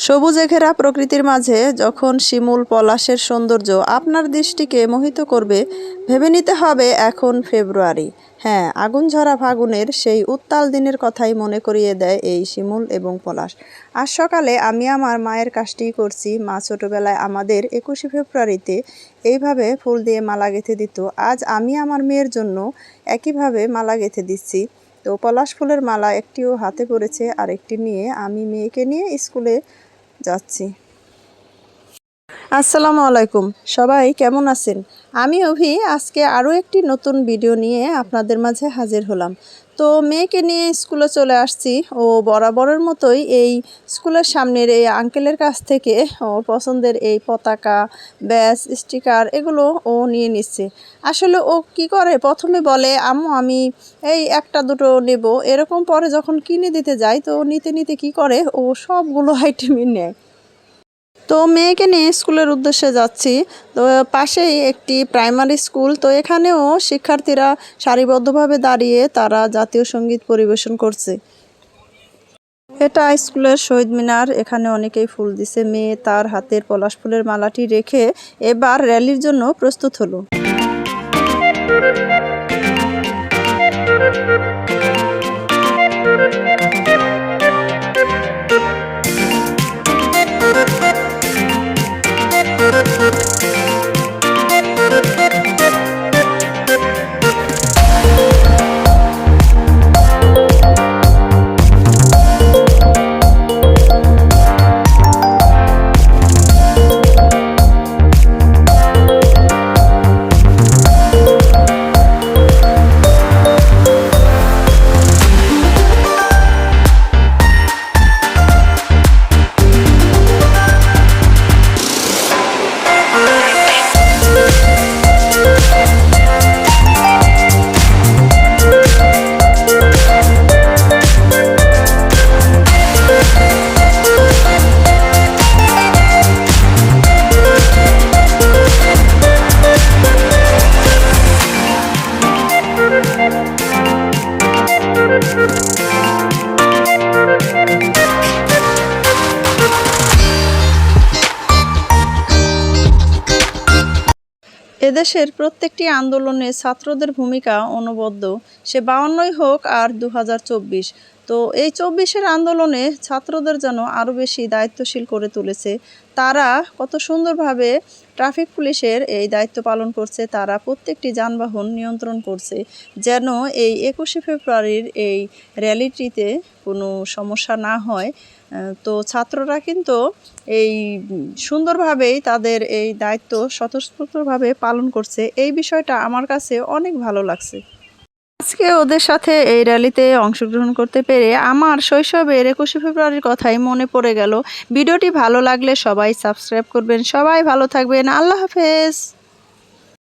সবুজে ঘেরা প্রকৃতির মাঝে যখন শিমুল পলাশের সৌন্দর্য আপনার দৃষ্টিকে মোহিত করবে, ভেবে নিতে হবে এখন ফেব্রুয়ারি। হ্যাঁ, আগুন ঝরা ফাগুনের সেই উত্তাল দিনের কথাই মনে করিয়ে দেয় এই শিমুল এবং পলাশ। আজ সকালে আমি আমার মায়ের কাজটি করছি। মা ছোটোবেলায় আমাদের 21শে ফেব্রুয়ারিতে এইভাবে ফুল দিয়ে মালা গেঁথে দিত। আজ আমি আমার মেয়ের জন্য একইভাবে মালা গেঁথে দিচ্ছি। তো পলাশ ফুলের মালা একটিও হাতে পড়েছে, আর একটি নিয়ে আমি মেয়েকে নিয়ে স্কুলে যাচ্ছি। আসসালামু আলাইকুম, সবাই কেমন আছেন? আমি অভি আজকে আরও একটি নতুন ভিডিও নিয়ে আপনাদের মাঝে হাজির হলাম। তো মেয়েকে নিয়ে স্কুলে চলে আসছি। ও বরাবরের মতোই এই স্কুলের সামনের এই আঙ্কেলের কাছ থেকে ওর পছন্দের এই পতাকা, ব্যাজ, স্টিকার এগুলো ও নিয়ে নিচ্ছে। আসলে ও কি করে, প্রথমে বলে আম্মু আমি এই একটা দুটো নেব, এরকম পরে যখন কিনে দিতে যায় তো নিতে নিতে কি করে ও সবগুলো আইটেমই নেয়। তো মেয়েকে নিয়ে স্কুলের উদ্দেশ্যে যাচ্ছি। তো পাশেই একটি প্রাইমারি স্কুল। তো এখানেও শিক্ষার্থীরা সারিবদ্ধভাবে দাঁড়িয়ে তারা জাতীয় সঙ্গীত পরিবেশন করছে। এটা স্কুলের শহীদ মিনার। এখানে অনেকেই ফুল দিছে। মেয়ে তার হাতের পলাশ ফুলের মালাটি রেখে এবার র্যালির জন্য প্রস্তুত হলো। এদেশের প্রত্যেকটি আন্দোলনে ছাত্রদের ভূমিকা অনবদ্য, সে 52 হোক আর 2024। তো এই 24-এর আন্দোলনে ছাত্রদের যেন আরও বেশি দায়িত্বশীল করে তুলেছে। তারা কত সুন্দরভাবে ট্রাফিক পুলিশের এই দায়িত্ব পালন করছে। তারা প্রত্যেকটি যানবাহন নিয়ন্ত্রণ করছে যেন এই 21শে ফেব্রুয়ারির এই র্যালিটিতে কোনো সমস্যা না হয়। তো ছাত্ররা কিন্তু এই সুন্দরভাবেই তাদের এই দায়িত্ব স্বতঃস্ফূর্তভাবে পালন করছে। এই বিষয়টা আমার কাছে অনেক ভালো লাগছে। আজকে ওদের সাথে এই র্যালিতে অংশগ্রহণ করতে পেরে আমার শৈশবের 21শে ফেব্রুয়ারির কথাই মনে পড়ে গেল। ভিডিওটি ভালো লাগলে সবাই সাবস্ক্রাইব করবেন। সবাই ভালো থাকবেন। আল্লাহ হাফেজ।